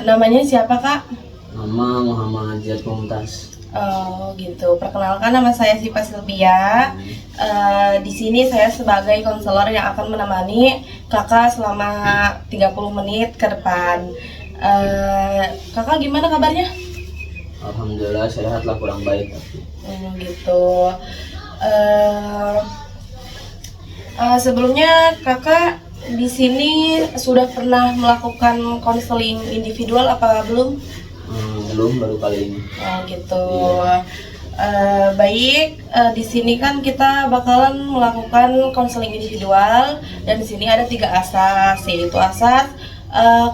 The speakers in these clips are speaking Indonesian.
Namanya siapa Kak? Nama Muhammad Ziyad Mumtaz. Oh gitu. Perkenalkan, nama saya Sipa Sylvia. Di sini saya sebagai konselor yang akan menemani Kakak selama 30 menit ke depan. Kakak gimana kabarnya? Alhamdulillah sehat lah, kurang baik. Gitu. Sebelumnya Kakak di sini sudah pernah melakukan konseling individual apa belum? Belum, baru kali ini. Oh gitu. Iya. Baik, di sini kan kita bakalan melakukan konseling individual dan di sini ada 3 asas, yaitu asas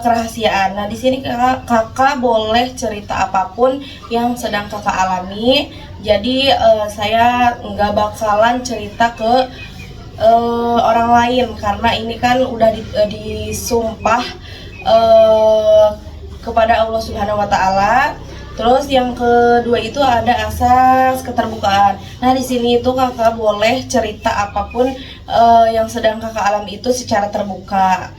kerahasiaan. Nah, di sini kakak boleh cerita apapun yang sedang kakak alami. Jadi saya nggak bakalan cerita ke orang lain karena ini kan udah disumpah kepada Allah Subhanahu wa taala. Terus yang kedua itu ada asas keterbukaan. Nah, di sini itu kakak boleh cerita apapun yang sedang kakak alami itu secara terbuka.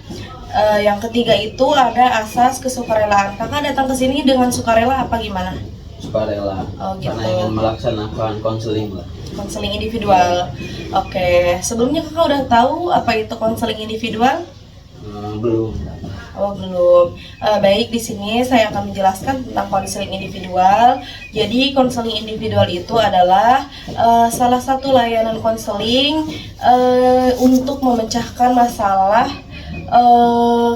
Yang ketiga itu ada asas kesukarelaan. Kakak datang ke sini dengan sukarela apa gimana? Sukarela. Oh, gitu. Karena ingin melaksanakan konseling lah. Konseling individual. Oke, sebelumnya kakak udah tahu apa itu konseling individual? Belum. Oh belum. Baik, di sini saya akan menjelaskan tentang konseling individual. Jadi konseling individual itu adalah salah satu layanan konseling untuk memecahkan masalah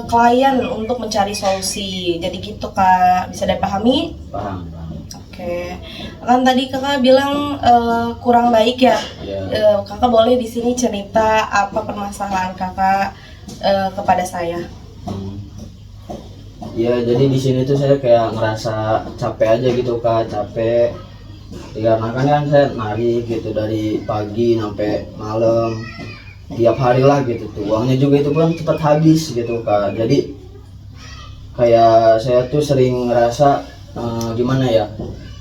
klien untuk mencari solusi. Jadi gitu Kak, bisa dipahami? Paham. Oke. Kan tadi kakak bilang kurang baik ya. Ya. Kakak boleh di sini cerita apa permasalahan kakak kepada saya. Ya, jadi di sini tuh saya kayak ngerasa capek aja gitu Kak, capek. Dikarenakan kan saya nari gitu dari pagi sampai malam, tiap hari lah gitu tuh. Uangnya juga itu kan cepat habis gitu Kak. Jadi kayak saya tuh sering ngerasa gimana ya,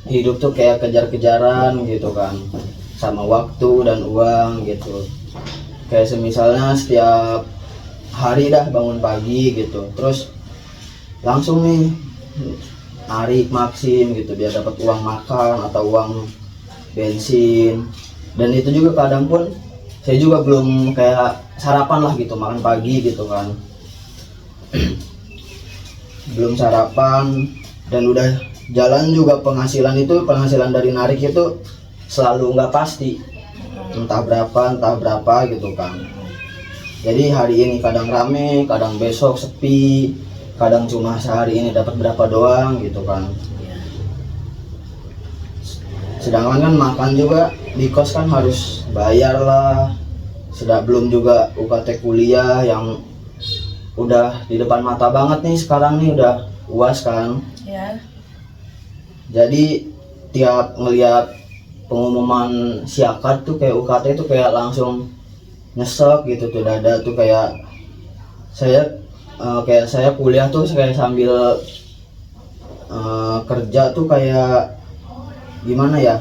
hidup tuh kayak kejar-kejaran gitu kan, sama waktu dan uang gitu. Kayak semisalnya setiap hari dah bangun pagi gitu, terus langsung nih narik maksim gitu biar dapat uang makan atau uang bensin. Dan itu juga kadang pun saya juga belum kayak sarapan lah gitu, makan pagi gitu kan. Belum sarapan dan udah jalan juga penghasilan dari narik itu selalu nggak pasti, entah berapa gitu kan. Jadi hari ini kadang rame, kadang besok sepi, kadang cuma sehari ini dapat berapa doang gitu kan. Sedangkan kan makan juga di kos kan harus bayar lah. Belum juga UKT kuliah yang udah di depan mata banget nih sekarang nih, udah UAS kan. Ya. Jadi tiap ngelihat pengumuman siakat tuh kayak UKT tuh kayak langsung nyesek gitu tuh dada tuh. Kayak saya kuliah tuh kayak sambil kerja tuh kayak gimana ya,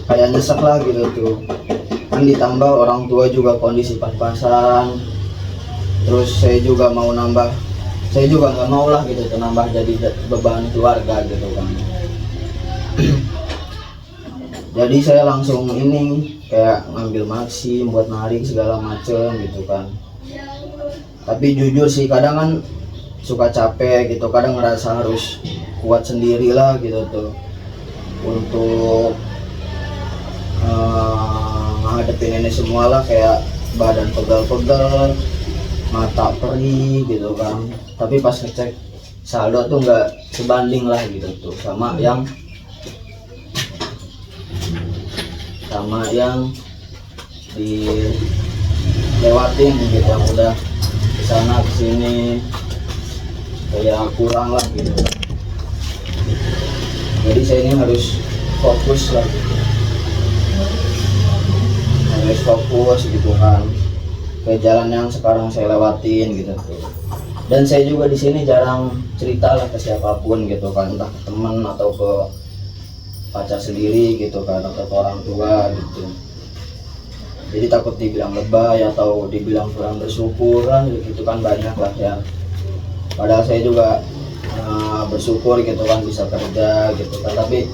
kayak nyesek lah gitu tuh kan. Ditambah orang tua juga kondisi pas-pasan, terus saya juga nggak mau lah gitu tuh nambah jadi beban keluarga gitu kan. Jadi saya langsung ini kayak ngambil maksim buat narik segala macem gitu kan. Tapi jujur sih kadang kan suka capek gitu, kadang ngerasa harus kuat sendiri lah gitu tuh untuk menghadapin ini semua lah. Kayak badan pegel-pegel, mata perih gitu kan. Tapi pas ngecek saldo tuh nggak sebanding lah gitu tuh sama yang dilewatin gitu, yang udah kesana kesini kayak kurang lah gitu. Jadi saya ini harus fokus lah gitu, harus fokus gitu kan ke jalan yang sekarang saya lewatin gitu tuh. Dan saya juga di sini jarang cerita lah ke siapapun gitu kan, entah ke teman atau ke pacar sendiri gitu kan, atau ke orang tua gitu. jadi takut dibilang lebay atau dibilang kurang bersyukur kan gitu kan, banyak lah ya. Padahal saya juga bersyukur gitu kan bisa kerja gitu kan, tapi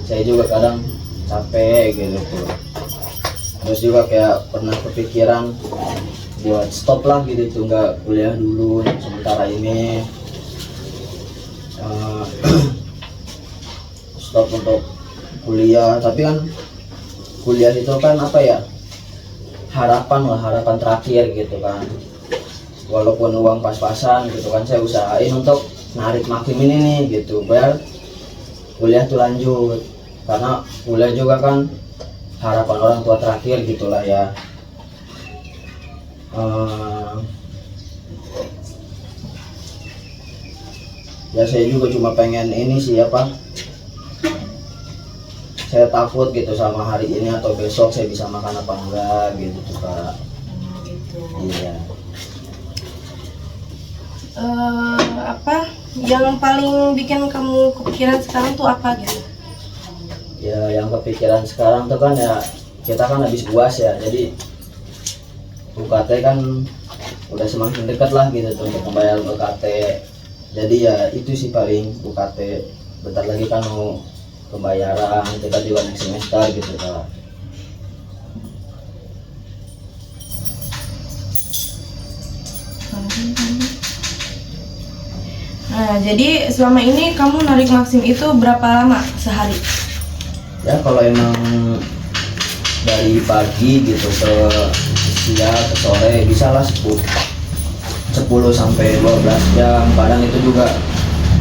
saya juga kadang capek gitu tuh. Terus juga kayak pernah kepikiran buat stop lah gitu tuh, nggak kuliah dulu sementara ini. Eh, Stop untuk kuliah, tapi kan kuliah itu kan apa ya, harapan lah, harapan terakhir gitu kan. Walaupun uang pas-pasan gitu kan, saya usahain untuk narik makin ini nih gitu biar kuliah tuh lanjut, karena kuliah juga kan harapan orang tua terakhir gitulah ya. Ya saya juga cuma pengen ini sih apa, saya takut gitu sama hari ini atau besok saya bisa makan apa enggak gitu tuh Kak. Gitu. Iya. Apa yang paling bikin kamu kepikiran sekarang tuh apa gitu? Ya yang kepikiran sekarang tuh kan ya, kita kan habis UAS ya, jadi UKT kan udah semakin dekat lah gitu tuh untuk membayar UKT. Jadi ya itu sih paling UKT, bentar lagi kan mau pembayaran, kita juga next semester gitu Kak. Nah, jadi selama ini kamu narik Maxim itu berapa lama sehari? Ya kalau emang dari pagi gitu ke siang ke sore bisa lah 10 sampai 12 jam, kadang itu juga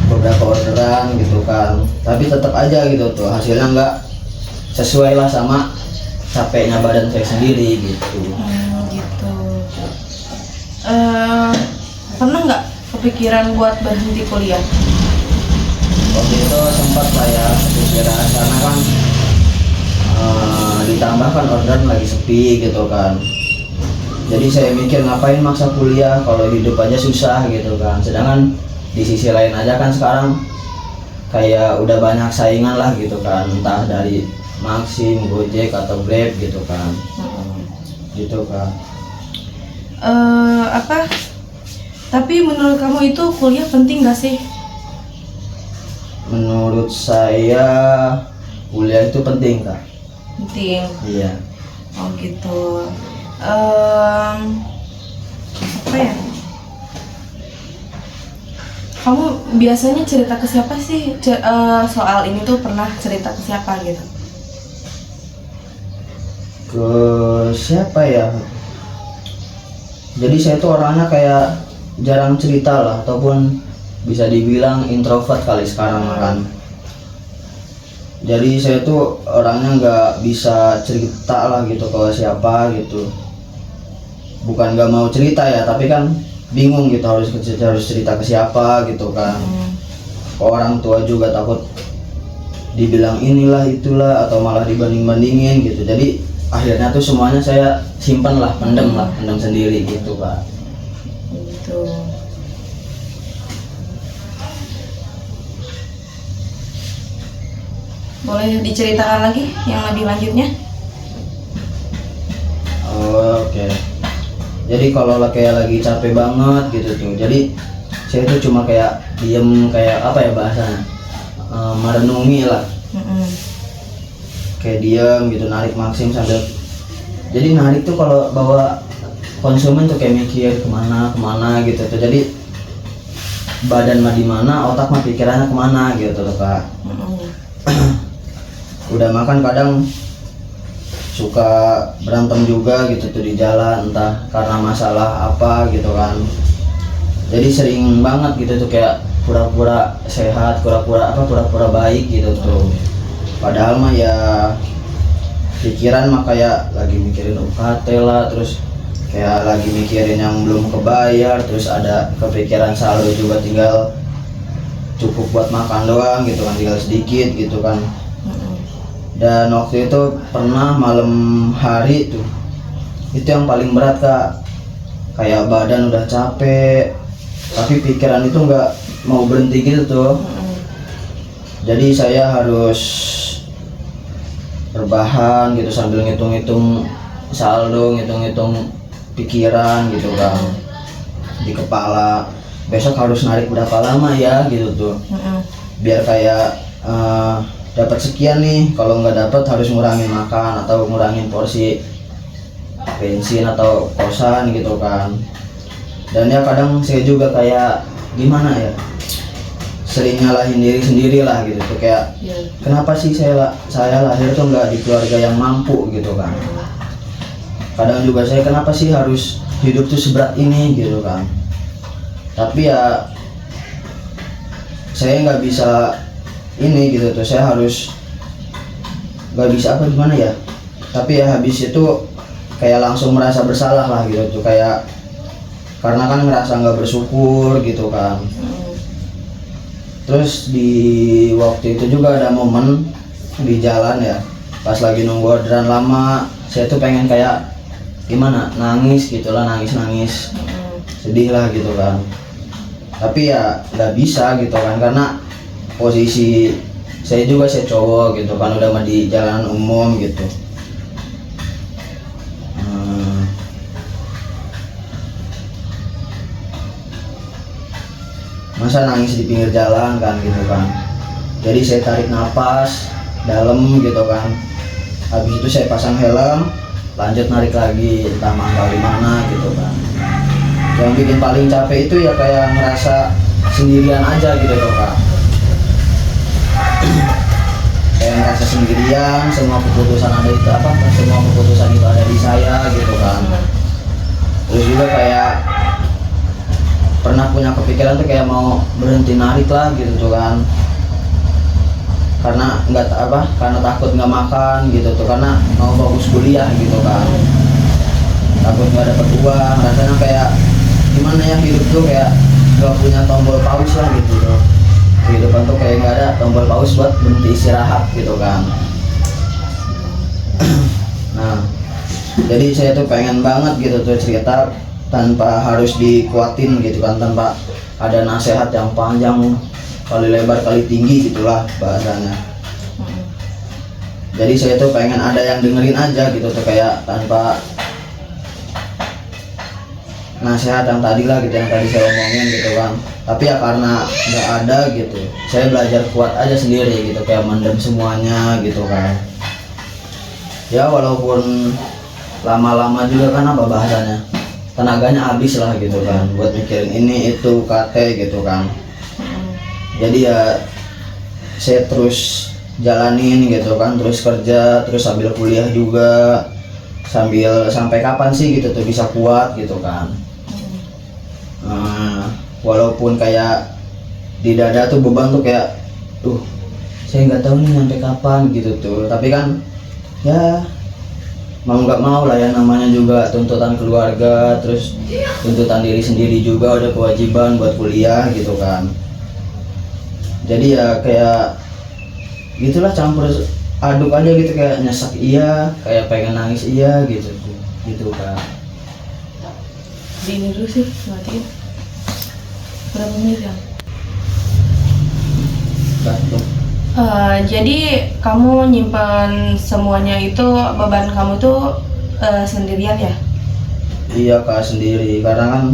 beberapa orderan gitu kan, tapi tetap aja gitu tuh hasilnya nggak sesuai lah sama capeknya badan saya sendiri gitu. Gitu. Pernah nggak kepikiran buat berhenti kuliah? Waktu itu sempat lah ya kepikiran, karena kan ditambah kan orderan lagi sepi gitu kan. Jadi saya mikir ngapain maksa kuliah kalau hidup aja susah gitu kan. Sedangkan di sisi lain aja kan sekarang kayak udah banyak saingan lah gitu kan, entah dari Maxim, Gojek atau Grab gitu kan. Gitu kan. Apa? Tapi menurut kamu itu kuliah penting gak sih? Menurut saya kuliah itu penting Kak. Penting. Iya. Oh gitu. Apa ya? Kamu biasanya cerita ke siapa sih soal ini tuh, pernah cerita ke siapa gitu? Ke siapa ya? Jadi saya tuh orangnya kayak jarang cerita lah, ataupun bisa dibilang introvert kali sekarang kan. Jadi saya tuh orangnya nggak bisa cerita lah gitu ke siapa gitu. Bukan nggak mau cerita ya, tapi kan bingung gitu harus cerita ke siapa gitu kan. Ke orang tua juga takut dibilang inilah itulah atau malah dibanding-bandingin gitu. Jadi akhirnya tuh semuanya saya simpan lah, pendem sendiri gitu Pak. Gitu. Boleh diceritakan lagi yang lebih lanjutnya? Oke. Jadi kalau kayak lagi capek banget gitu tuh, jadi saya tuh cuma kayak diem, kayak apa ya bahasanya, merenungi lah. Kayak diem gitu, narik Maxim sambil, jadi narik tuh kalau bawa konsumen tuh kayak mikir kemana gitu tuh. Jadi badan mah di mana, otak mah pikirannya kemana gitu tuh Kak. Udah makan kadang suka berantem juga gitu tuh di jalan, entah karena masalah apa gitu kan. Jadi sering banget gitu tuh kayak pura-pura sehat, pura-pura baik gitu tuh. Padahal mah ya pikiran mah kayak lagi mikirin UKT lah, terus kayak lagi mikirin yang belum kebayar, terus ada kepikiran saldo juga tinggal cukup buat makan doang gitu kan, tinggal sedikit gitu kan. Dan waktu itu pernah malam hari tuh, itu yang paling berat Kak. Kayak badan udah capek, tapi pikiran itu nggak mau berhenti gitu tuh. Jadi saya harus berbahan gitu sambil ngitung-ngitung saldo, ngitung-ngitung pikiran gitu kan di kepala, besok harus narik berapa lama ya gitu tuh, biar kayak dapat sekian nih, kalau nggak dapat harus ngurangin makan atau ngurangin porsi bensin atau kosan gitu kan. Dan ya kadang saya juga kayak gimana ya, sering nyalahin diri sendiri lah gitu tuh, kayak kenapa sih saya lahir tuh nggak di keluarga yang mampu gitu kan. Kadang juga saya kenapa sih harus hidup tuh seberat ini gitu kan. Tapi ya saya nggak bisa ini gitu tuh, saya harus nggak bisa apa gimana ya, tapi ya habis itu kayak langsung merasa bersalah lah gitu tuh, kayak karena kan ngerasa nggak bersyukur gitu kan. Terus di waktu itu juga ada momen di jalan ya, pas lagi nunggu orderan lama, saya tuh pengen kayak gimana, nangis gitulah, nangis sedih lah gitu kan. Tapi ya nggak bisa gitu kan, karena posisi saya juga, saya cowok gitu kan, udah mah di jalan umum gitu. Masa nangis di pinggir jalan kan gitu kan. Jadi saya tarik nafas dalam gitu kan, habis itu saya pasang helm, lanjut narik lagi, entah mangkal di mana gitu kan. Yang bikin paling capek itu ya kayak ngerasa sendirian aja gitu loh kak. Kayak ngerasa sendirian, semua keputusan itu ada di saya gitu kan. Terus juga kayak pernah punya kepikiran tuh kayak mau berhenti narik lah gitu tuh kan, karena karena takut nggak makan gitu tuh, karena mau fokus kuliah gitu kan, takut nggak dapet uang. Rasanya kayak gimana ya, hidup tuh kayak nggak punya tombol pause lah gitu tuh. Kehidupan tuh kayak nggak ada tombol pause buat berhenti istirahat gitu kan. Nah jadi saya tuh pengen banget gitu tuh cerita tanpa harus dikuatin gitu kan, tanpa ada nasihat yang panjang kali lebar kali tinggi gitulah bahasanya. Jadi saya tuh pengen ada yang dengerin aja gitu tuh, kayak tanpa nasihat yang tadi lah gitu, yang tadi saya omongin gitu kan. Tapi ya karena nggak ada gitu, saya belajar kuat aja sendiri gitu, kayak mendem semuanya gitu kan. Ya walaupun lama-lama juga kan apa bahasanya, tenaganya habis lah gitu kan, buat mikirin ini itu KT gitu kan. Jadi ya saya terus jalanin gitu kan, terus kerja, terus sambil kuliah juga, sampai kapan sih gitu tuh bisa kuat gitu kan. Walaupun kayak di dada tuh beban tuh kayak saya nggak tahu nih sampai kapan gitu tuh, tapi kan ya mau nggak mau lah ya, namanya juga tuntutan keluarga, terus tuntutan diri sendiri juga, udah kewajiban buat kuliah gitu kan. Jadi ya kayak gitulah, campur aduk aja gitu, kayak nyesek iya, kayak pengen nangis iya gitu kan. Di ini dulu sih, matiin berapa menit ya? Batuk. Jadi kamu nyimpan semuanya itu, beban kamu tuh sendirian ya? Iya kak, sendiri, karena kan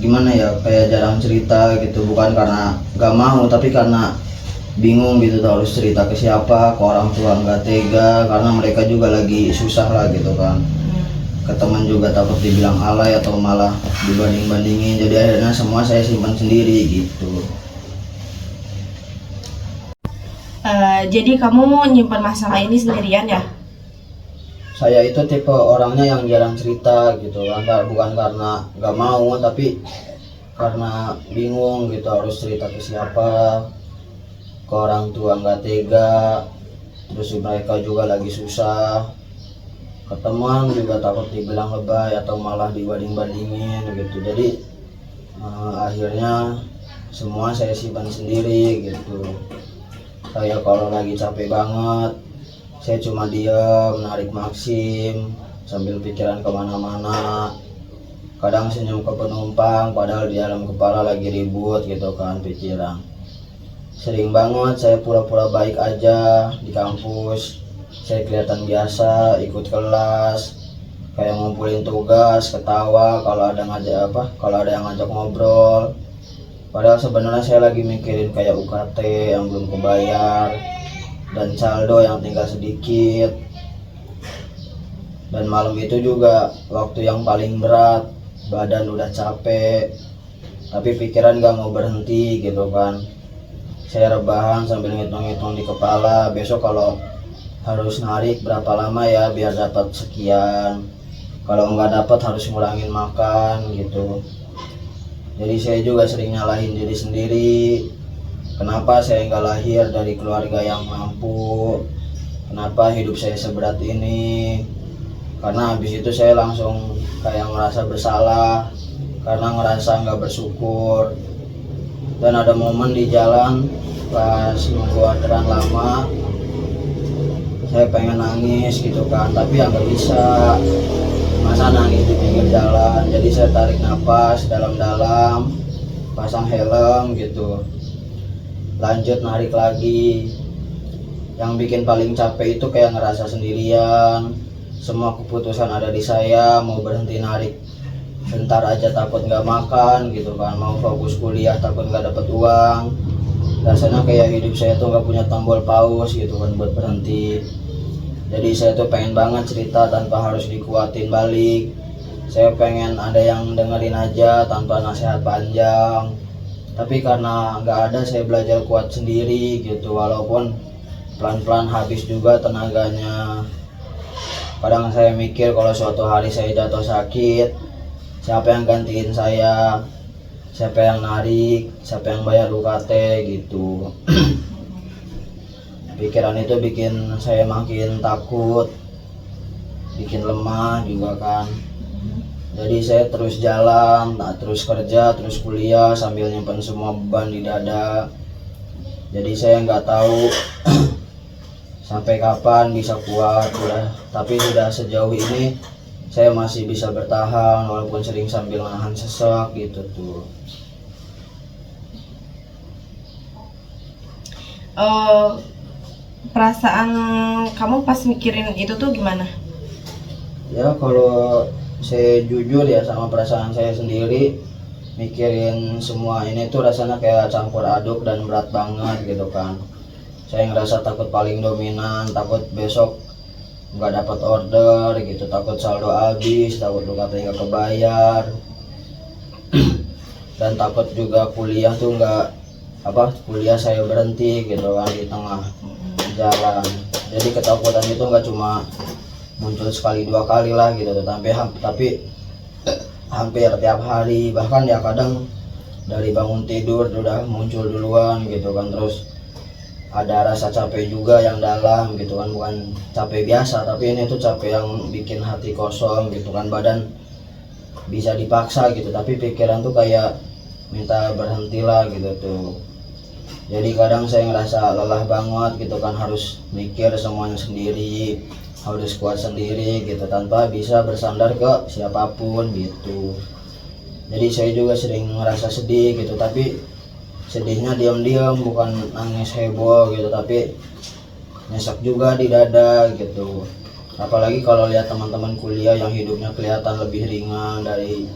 gimana ya, kayak jarang cerita gitu, bukan karena gak mau, tapi karena bingung gitu tuh, harus cerita ke siapa, ke orang tua nggak tega, karena mereka juga lagi susah lah gitu kan. Ke teman juga takut dibilang alay atau malah dibanding-bandingin, jadi akhirnya semua saya simpan sendiri gitu. Jadi kamu nyimpan masalah ini sendirian ya? Saya itu tipe orangnya yang jarang cerita gitu kan, bukan karena nggak mau, tapi karena bingung gitu harus cerita ke siapa. Ke orang tua nggak tega, terus mereka juga lagi susah. Ke teman juga takut dibilang lebay atau malah dibanding-bandingin gitu. Jadi akhirnya semua saya simpan sendiri gitu. Kayak kalau lagi capek banget, saya cuma diam, narik Maxim sambil pikiran kemana-mana. Kadang senyum ke penumpang, padahal di dalam kepala lagi ribut gitu kan pikiran. sering banget saya pura-pura baik aja di kampus. Saya kelihatan biasa ikut kelas, kayak ngumpulin tugas, ketawa kalau ada kalau ada yang ngajak ngobrol. Padahal sebenarnya saya lagi mikirin kayak UKT yang belum kebayar dan saldo yang tinggal sedikit. Dan malam itu juga waktu yang paling berat, badan udah capek tapi pikiran gak mau berhenti gitu kan. Saya rebahan sambil ngitung-ngitung di kepala, besok kalau harus narik berapa lama ya biar dapat sekian, kalau nggak dapat harus ngurangin makan gitu. Jadi saya juga sering nyalahin diri sendiri, kenapa saya nggak lahir dari keluarga yang mampu, kenapa hidup saya seberat ini. Karena habis itu saya langsung kayak ngerasa bersalah karena ngerasa nggak bersyukur. Dan ada momen di jalan pas nunggu orderan lama, saya pengen nangis gitu kan, tapi ya nggak bisa, masa nangis di pinggir jalan. Jadi saya tarik nafas dalam-dalam, pasang helm gitu, lanjut narik lagi. Yang bikin paling capek itu kayak ngerasa sendirian, semua keputusan ada di saya. Mau berhenti narik bentar aja takut nggak makan gitu kan, mau fokus kuliah takut nggak dapet uang. Rasanya kayak hidup saya tuh nggak punya tombol pause gitu kan buat berhenti. Jadi saya tuh pengen banget cerita tanpa harus dikuatin balik. Saya pengen ada yang dengerin aja tanpa nasihat panjang. Tapi karena nggak ada, saya belajar kuat sendiri gitu, walaupun pelan-pelan habis juga tenaganya. Kadang saya mikir kalau suatu hari saya jatuh sakit, siapa yang gantiin saya, siapa yang narik, siapa yang bayar UKT gitu. Pikiran itu bikin saya makin takut, bikin lemah juga kan. Jadi saya terus jalan, terus kerja, terus kuliah sambil nyimpen semua beban di dada. Jadi saya nggak tahu sampai kapan bisa kuat udah. Tapi sudah sejauh ini saya masih bisa bertahan walaupun sering sambil nahan sesak gitu tuh. Perasaan kamu pas mikirin itu tuh gimana? Ya kalau saya jujur ya sama perasaan saya sendiri, mikirin semua ini tuh rasanya kayak campur aduk dan berat banget gitu kan. Saya ngerasa takut paling dominan, takut besok nggak dapat order gitu, takut saldo habis, takut UKT nggak kebayar, dan takut juga kuliah tuh kuliah saya berhenti gitu kan di tengah jalan. Jadi ketakutan itu nggak cuma muncul sekali dua kali lah gitu, tapi hampir tiap hari, bahkan ya kadang dari bangun tidur udah muncul duluan gitu kan. Terus ada rasa capek juga yang dalam gitu kan, bukan capek biasa tapi ini tuh capek yang bikin hati kosong gitu kan. Badan bisa dipaksa gitu tapi pikiran tuh kayak minta berhentilah gitu tuh. Jadi kadang saya ngerasa lelah banget gitu kan, harus mikir semuanya sendiri, harus kuat sendiri gitu tanpa bisa bersandar ke siapapun gitu. Jadi saya juga sering ngerasa sedih gitu, tapi sedihnya diam-diam, bukan nangis heboh gitu, tapi nyesek juga di dada gitu. Apalagi kalau lihat teman-teman kuliah yang hidupnya kelihatan lebih ringan dari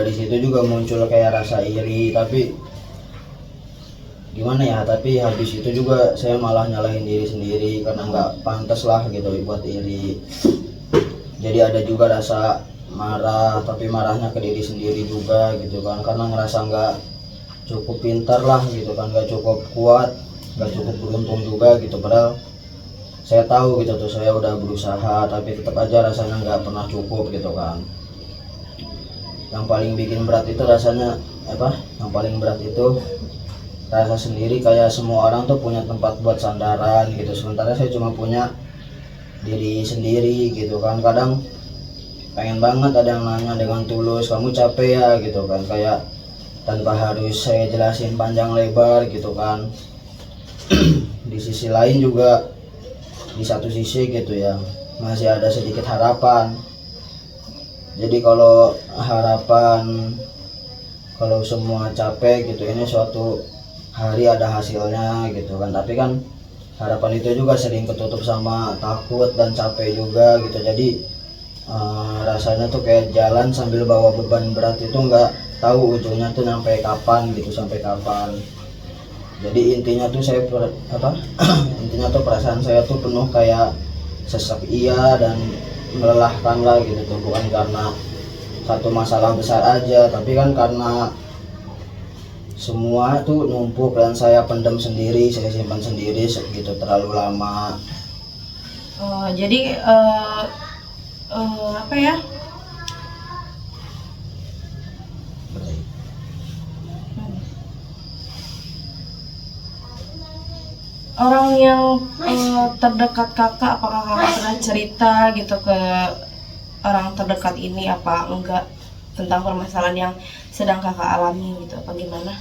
situ juga muncul kayak rasa iri. Tapi gimana ya, tapi habis itu juga saya malah nyalahin diri sendiri karena nggak pantas lah gitu buat iri. Jadi ada juga rasa marah, tapi marahnya ke diri sendiri juga gitu kan, karena ngerasa nggak cukup pintar lah gitu kan, nggak cukup kuat, nggak cukup beruntung juga gitu. Padahal saya tahu gitu tuh saya udah berusaha, tapi tetap aja rasanya nggak pernah cukup gitu kan. Yang paling bikin berat itu rasanya yang paling berat itu rasa sendiri, kayak semua orang tuh punya tempat buat sandaran gitu, sementara saya cuma punya diri sendiri gitu kan. Kadang pengen banget ada yang nanya dengan tulus, kamu capek ya gitu kan, kayak tanpa harus saya jelasin panjang lebar gitu kan. Di sisi lain juga, di satu sisi gitu ya, masih ada sedikit harapan. Jadi kalau harapan, kalau semua capek gitu, ini suatu hari ada hasilnya gitu kan, tapi kan harapan itu juga sering ketutup sama takut dan capek juga gitu. Jadi rasanya tuh kayak jalan sambil bawa beban berat itu nggak tahu ujungnya tuh sampai kapan gitu, sampai kapan. Jadi intinya tuh intinya tuh perasaan saya tuh penuh kayak sesak iya dan melelahkan lah gitu tuh, bukan karena satu masalah besar aja, tapi kan karena semua tuh numpuk dan saya pendam sendiri, saya simpan sendiri gitu terlalu lama. Jadi apa ya? Orang yang terdekat kakak, apakah kakak pernah cerita gitu ke orang terdekat ini apa enggak tentang permasalahan yang sedang kakak alami gitu, apa gimana?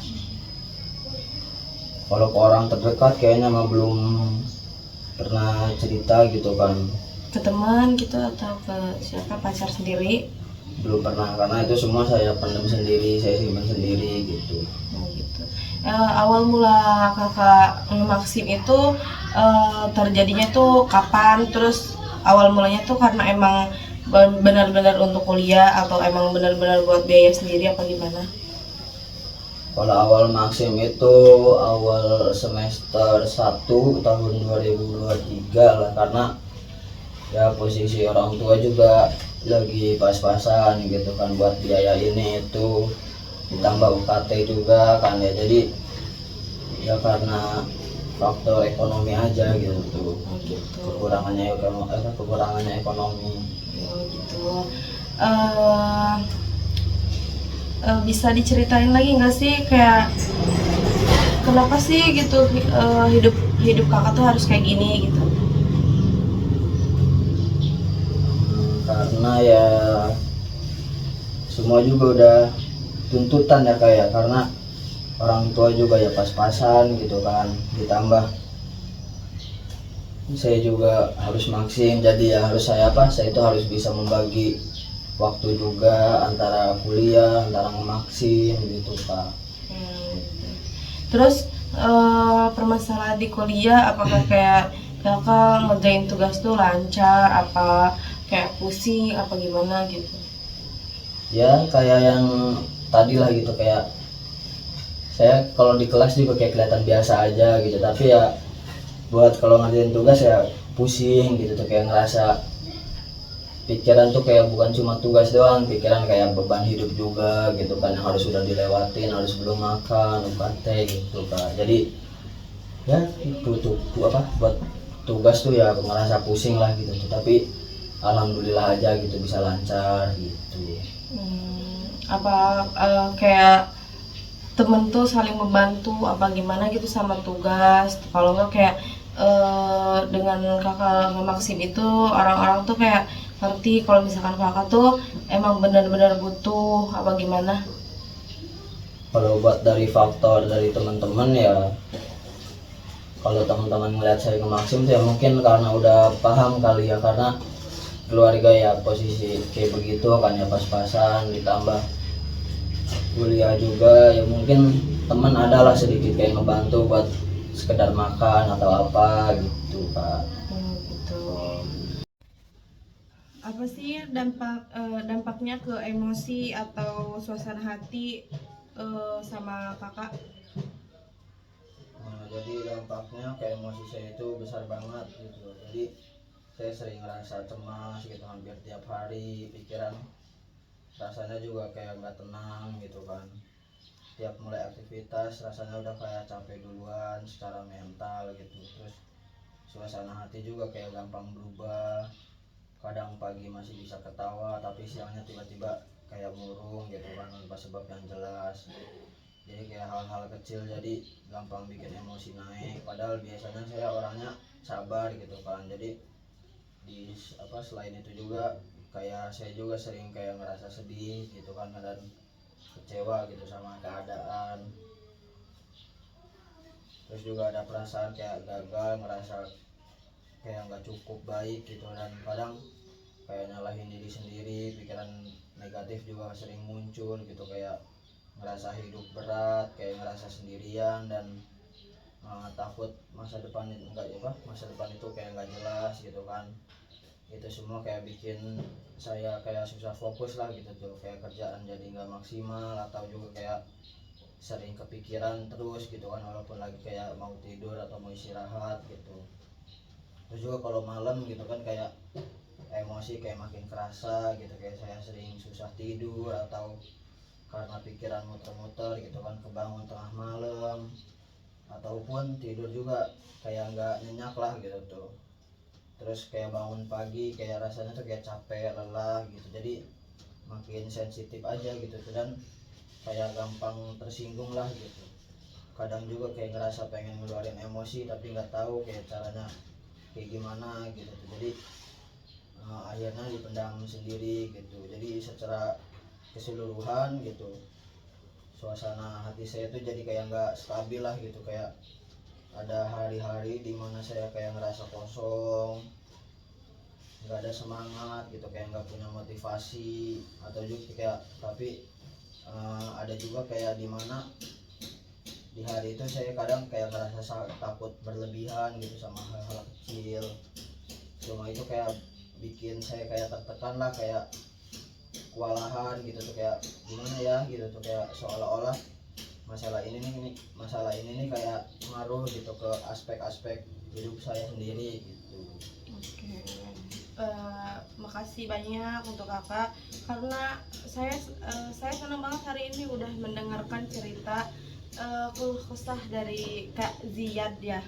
Kalau ke orang terdekat kayaknya mah belum pernah cerita gitu kan, Ke teman gitu atau ke siapa, pacar sendiri? belum pernah, karena itu semua saya pendam sendiri, saya simpan sendiri gitu. Oh, gitu. Awal mula kakak ngemaksim itu terjadinya tuh kapan? Terus awal mulanya tuh karena emang benar-benar untuk kuliah atau emang benar-benar buat biaya sendiri apa gimana? Kalau awal maksim itu awal semester 1 tahun 2023 lah, karena ya posisi orang tua juga lagi pas-pasan gitu kan buat biaya ini itu, ditambah UKT juga kan ya, jadi ya karena faktor ekonomi aja gitu tuh, Oh, gitu. kekurangannya ekonomi. Oh, gitu. Eh, Bisa diceritain lagi nggak sih kayak kenapa sih gitu hidup hidup kakak tuh harus kayak gini gitu? Karena ya semua juga udah tuntutan ya kayak, karena orang tua juga ya pas-pasan gitu kan, ditambah saya juga harus maksim, jadi ya harus saya itu harus bisa membagi waktu juga antara kuliah, antara memaksim gitu Pak. Hmm. Terus permasalahan di kuliah apakah kayak kakak ngerjain tugas tuh lancar apa kayak pusing apa gimana gitu? Ya kayak yang tadi lah gitu, kayak saya kalau di kelas juga kayak kelihatan biasa aja gitu, tapi ya buat kalau ngerjain tugas ya pusing gitu tuh, kayak ngerasa pikiran tuh kayak bukan cuma tugas doang, pikiran kayak beban hidup juga gitu kan, yang harus sudah dilewatin, harus belum makan, UKT gitu kan. Jadi ya buat tugas tuh ya ngerasa pusing lah gitu tuh, tapi alhamdulillah aja gitu bisa lancar gitu. Apa kayak temen tuh saling membantu apa gimana gitu sama tugas? Kalau nggak kayak dengan kakak ngemaksim itu orang-orang tuh kayak ngerti kalau misalkan kakak tuh emang benar-benar butuh apa gimana? Kalau buat dari faktor dari teman-teman ya, kalau teman-teman ngeliat saya ngemaksim ya mungkin karena udah paham kali ya, karena keluarga ya posisi kayak begitu kan ya, pas-pasan, ditambah kuliah juga ya, mungkin teman adalah sedikit kayak ngebantu buat sekedar makan atau apa gitu Pak. Gitu. Apa sih dampaknya ke emosi atau suasana hati sama kakak? Nah, jadi dampaknya ke emosi saya itu besar banget gitu. Jadi saya sering ngerasa cemas gitu hampir tiap hari, pikiran rasanya juga kayak nggak tenang gitu kan. Tiap mulai aktivitas rasanya udah kayak capek duluan secara mental gitu. Terus suasana hati juga kayak gampang berubah. Kadang pagi masih bisa ketawa, tapi siangnya tiba-tiba kayak murung gitu kan tanpa sebab yang jelas. Jadi kayak hal-hal kecil jadi gampang bikin emosi naik, padahal biasanya saya orangnya sabar gitu kan. Jadi selain itu juga kayak saya juga sering kayak ngerasa sedih gitu kan, dan kecewa gitu sama keadaan. Terus juga ada perasaan kayak gagal, ngerasa kayak nggak cukup baik gitu, dan kadang kayak nyalahin diri sendiri, pikiran negatif juga sering muncul gitu, kayak ngerasa hidup berat, kayak ngerasa sendirian dan takut masa depan masa depan itu kayak nggak jelas gitu kan. Itu semua kayak bikin saya kayak susah fokus lah gitu tuh, kayak kerjaan jadi nggak maksimal, atau juga kayak sering kepikiran terus gitu kan, walaupun lagi kayak mau tidur atau mau istirahat gitu. Terus juga kalau malam gitu kan kayak emosi kayak makin kerasa gitu, kayak saya sering susah tidur atau karena pikiran muter-muter gitu kan, kebangun tengah malam ataupun tidur juga kayak nggak nyenyak lah gitu tuh. Terus kayak bangun pagi kayak rasanya tuh kayak capek, lelah gitu, jadi makin sensitif aja gitu tuh, dan kayak gampang tersinggung lah gitu. Kadang juga kayak ngerasa pengen ngeluarin emosi tapi nggak tahu kayak caranya kayak gimana gitu tuh. Jadi akhirnya dipendam sendiri gitu. Jadi secara keseluruhan gitu, suasana hati saya tuh jadi kayak nggak stabil lah gitu, kayak ada hari-hari dimana saya kayak ngerasa kosong, nggak ada semangat gitu, kayak nggak punya motivasi. Atau juga kayak tapi ada juga kayak dimana di hari itu saya kadang kayak ngerasa takut berlebihan gitu sama hal-hal kecil. Cuma itu kayak bikin saya kayak tertekan lah, kayak kewalahan gitu tuh, kayak gimana ya gitu tuh, kayak seolah-olah masalah ini nih kayak ngaruh gitu ke aspek-aspek hidup saya sendiri gitu. Oke. Makasih banyak untuk kakak, karena saya senang banget hari ini udah mendengarkan cerita keluh kesah dari Kak Ziyad ya.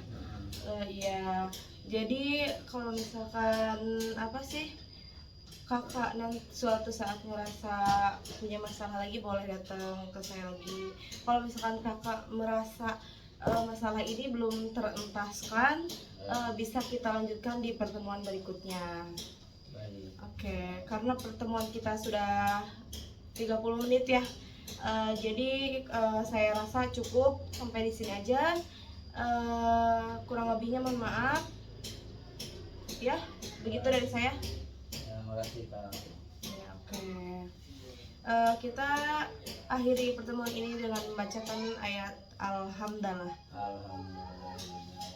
Iya. Jadi kalau misalkan apa sih, kakak nanti suatu saat ngerasa punya masalah lagi boleh datang ke saya lagi. Kalau misalkan kakak merasa masalah ini belum terentaskan, bisa kita lanjutkan di pertemuan berikutnya. Baik. Oke, karena pertemuan kita sudah 30 menit ya. Jadi saya rasa cukup sampai di sini aja. Kurang lebihnya mohon maaf. Ya, begitu dari saya. Ya, makasih Kak. Ya, oke. Kita akhiri pertemuan ini dengan membacakan ayat Alhamdulillah. Alhamdulillah.